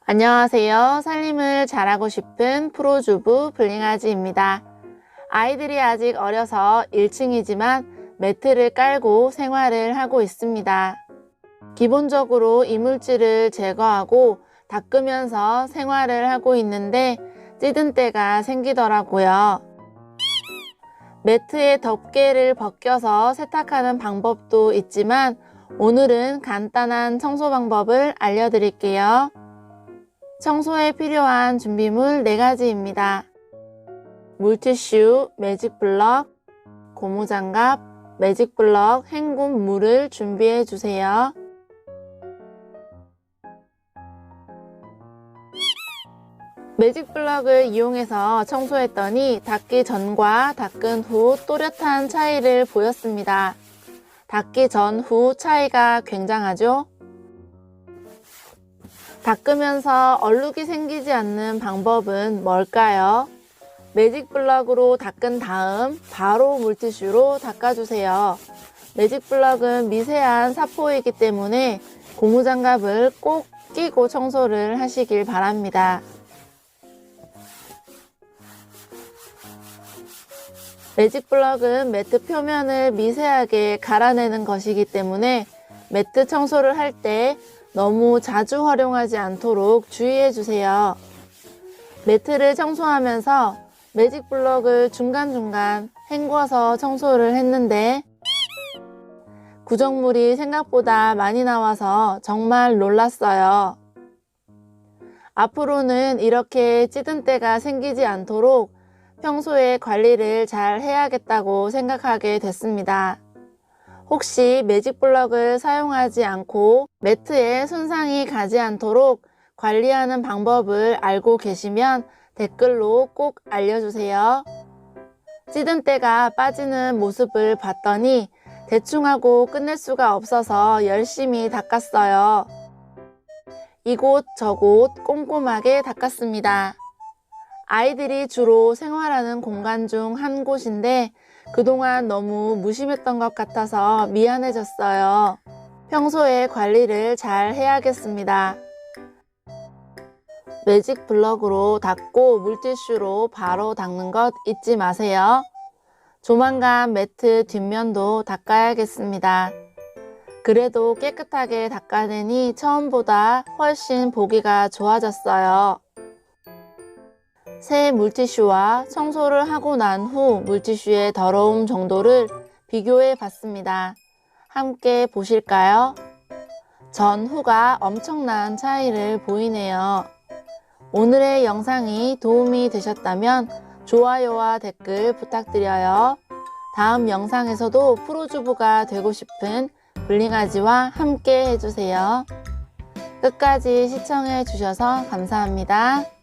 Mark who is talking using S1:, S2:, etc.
S1: 안녕하세요. 살림을 잘하고 싶은 프로주부 블링아지입니다. 아이들이 아직 어려서 1층이지만 매트를 깔고 생활을 하고 있습니다. 기본적으로 이물질을 제거하고 닦으면서 생활을 하고 있는데 찌든 때가 생기더라고요. 매트의 덮개를 벗겨서 세탁하는 방법도 있지만 오늘은 간단한 청소 방법을 알려드릴게요. 청소에 필요한 준비물 4가지입니다. 물티슈, 매직블럭, 고무장갑, 매직블럭, 헹군 물을 준비해 주세요. 매직블럭을 이용해서 청소했더니 닦기 전과 닦은 후 또렷한 차이를 보였습니다. 닦기 전 후 차이가 굉장하죠? 닦으면서 얼룩이 생기지 않는 방법은 뭘까요? 매직블럭으로 닦은 다음 바로 물티슈로 닦아주세요. 매직블럭은 미세한 사포이기 때문에 고무장갑을 꼭 끼고 청소를 하시길 바랍니다. 매직블럭은 매트 표면을 미세하게 갈아내는 것이기 때문에 매트 청소를 할 때 너무 자주 활용하지 않도록 주의해 주세요. 매트를 청소하면서 매직블럭을 중간중간 헹궈서 청소를 했는데 구정물이 생각보다 많이 나와서 정말 놀랐어요. 앞으로는 이렇게 찌든 때가 생기지 않도록 평소에 관리를 잘 해야겠다고 생각하게 됐습니다. 혹시 매직블럭을 사용하지 않고 매트에 손상이 가지 않도록 관리하는 방법을 알고 계시면 댓글로 꼭 알려주세요. 찌든 때가 빠지는 모습을 봤더니 대충 하고 끝낼 수가 없어서 열심히 닦았어요. 이곳 저곳 꼼꼼하게 닦았습니다. 아이들이 주로 생활하는 공간 중 한 곳인데 그동안 너무 무심했던 것 같아서 미안해졌어요. 평소에 관리를 잘 해야겠습니다. 매직블럭으로 닦고 물티슈로 바로 닦는 것 잊지 마세요. 조만간 매트 뒷면도 닦아야겠습니다. 그래도 깨끗하게 닦아내니 처음보다 훨씬 보기가 좋아졌어요. 새 물티슈와 청소를 하고 난 후 물티슈의 더러움 정도를 비교해 봤습니다. 함께 보실까요? 전 후가 엄청난 차이를 보이네요. 오늘의 영상이 도움이 되셨다면 좋아요와 댓글 부탁드려요. 다음 영상에서도 프로주부가 되고 싶은 블링아지와 함께 해주세요. 끝까지 시청해 주셔서 감사합니다.